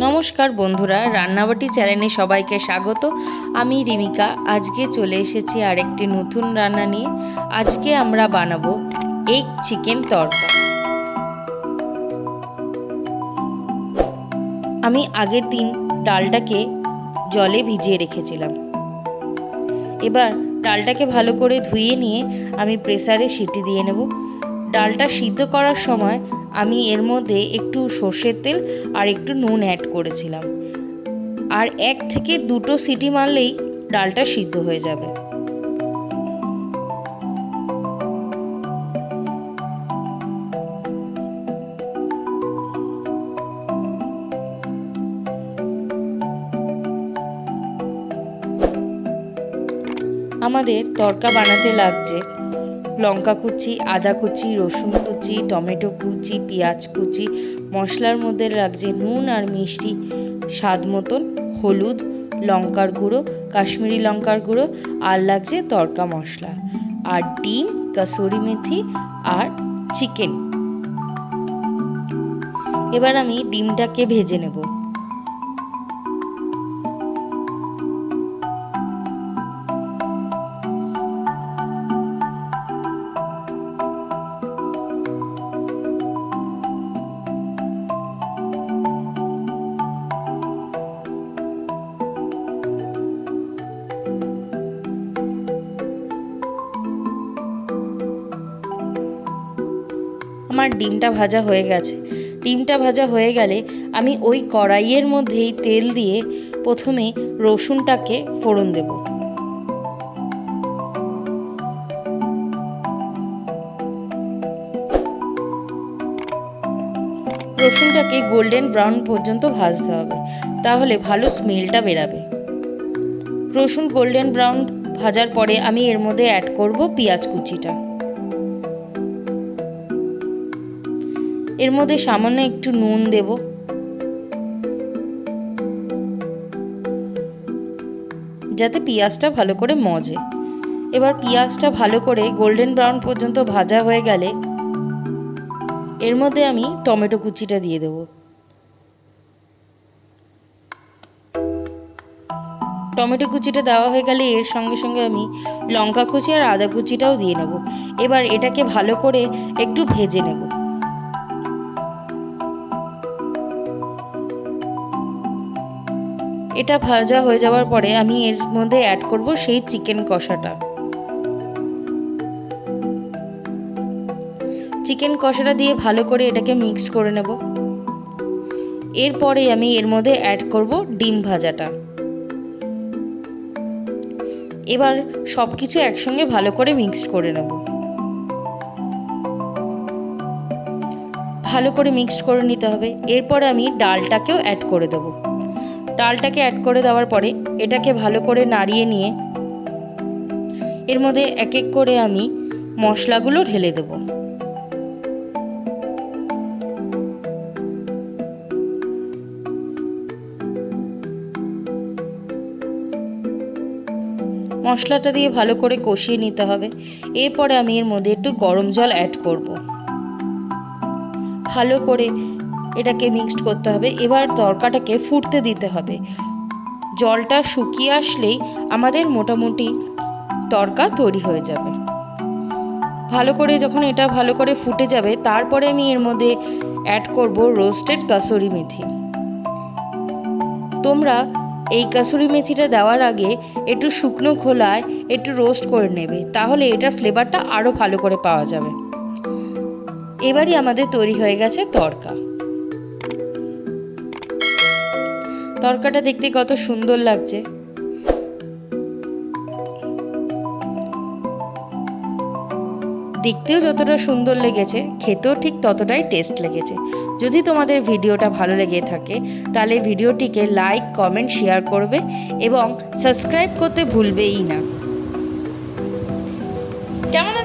নমস্কার বন্ধুরা, রান্নাবাটি চ্যানেলে সবাইকে স্বাগত। আমি রিমিকা। আজকে চলে এসেছি আরেকটি নতুন রান্না নিয়ে। আজকে আমরা বানাবো এগ চিকেন তড়কা। আমি আগের দিন ডালটাকে জলে ভিজিয়ে রেখেছিলাম। এবার ডালটাকে ভালো করে ধুয়ে নিয়ে আমি প্রেসারে সিটি দিয়ে নেব। ডালটা সিদ্ধ করার সময় আমি এর মধ্যে একটু সর্ষের তেল আর একটু নুন অ্যাড করেছিলাম। আর 1 থেকে 2টো সিটি মারলেই ডালটা সিদ্ধ হয়ে যাবে। আমাদের তড়কা বানাতে লাগছে লঙ্কা কুচি, আদা কুচি, রসুন কুচি, টমেটো কুচি, পেঁয়াজ কুচি। মশলার মধ্যে লাগছে নুন আর মিষ্টি স্বাদ মতন, হলুদ, লঙ্কার গুঁড়ো, কাশ্মীরি লঙ্কার গুঁড়ো, আর লাগছে তড়কা মশলা, আর ডিম, কাসুরি মেথি আর চিকেন। এবার আমি ডিমটাকে ভেজে নেব। আমার ডিমটা ভাজা হয়ে গেছে। ডিমটা ভাজা হয়ে গেলে আমি ওই কড়াইয়ের মধ্যেই তেল দিয়ে প্রথমে রসুনটাকে ফোড়ন দেব। রসুনটাকে গোল্ডেন ব্রাউন পর্যন্ত ভাজতে হবে, তাহলে ভালো স্মেলটা বেরাবে। রসুন গোল্ডেন ব্রাউন ভাজার পরে আমি এর মধ্যে অ্যাড করব পেঁয়াজ কুচিটা। এর মধ্যে সামান্য একটু নুন দেব। যাতে পেঁয়াজটা ভালো করে মজে। এবার পেঁয়াজটা ভালো করে গোল্ডেন ব্রাউন পর্যন্ত ভাজা হয়ে গেলে এর মধ্যে আমি টমেটো কুচিটা দিয়ে দেব। টমেটো কুচিটা দেওয়া হয়ে গেলে এর সঙ্গে সঙ্গে আমি লঙ্কা কুচি আর আদা কুচিটাও দিয়ে নেব। এবার এটাকে ভালো করে একটু ভেজে নেব। এটা ভাজা হয়ে যাওয়ার পরে আমি এর মধ্যে অ্যাড করব সেই চিকেন কষাটা। চিকেন কষাটা দিয়ে ভালো করে এটাকে মিক্সড করে নেব। এরপরে আমি এর মধ্যে অ্যাড করব ডিম ভাজাটা। এবার সব কিছু একসঙ্গে ভালো করে মিক্সড করে নেব। ভালো করে মিক্সড করে নিতে হবে। এরপরে আমি ডালটাকেও অ্যাড করে দেব। ডালটাকে অ্যাড করে দেওয়ার পরে এটাকে ভালো করে নাড়িয়ে নিয়ে এর মধ্যে এক এক করে আমি মশলাগুলো ঢেলে দেব। মশলাটা দিয়ে ভালো করে কষিয়ে নিতে হবে। এরপরে আমি এর মধ্যে একটু গরম জল অ্যাড করব। ভালো করে এটাকে মিক্সড করতে হবে। এবার তড়কাটাকে ফুটতে দিতে হবে। জলটা শুকিয়ে আসলেই আমাদের মোটামুটি তড়কা তৈরি হয়ে যাবে। ভালো করে যখন এটা ভালো করে ফুটে যাবে, তারপরে আমি এর মধ্যে অ্যাড করব রোস্টেড কাসুরি মেথি। তোমরা এই কাসুরি মেথিটা দেওয়ার আগে একটু শুকনো খোলায় একটু রোস্ট করে নেবে, তাহলে এটার ফ্লেভারটা আরও ভালো করে পাওয়া যাবে। এবারই আমাদের তৈরি হয়ে গেছে তড়কা। তড়কাটা দেখতে কত সুন্দর লাগছে। দেখতেও যতটা সুন্দর লেগেছে, খেতেও ঠিক ততটাই টেস্ট লেগেছে। যদি তোমাদের ভিডিওটা ভালো লেগে থাকে তাহলে ভিডিওটিকে লাইক, কমেন্ট, শেয়ার করবে এবং সাবস্ক্রাইব করতে ভুলবেই না। কেমন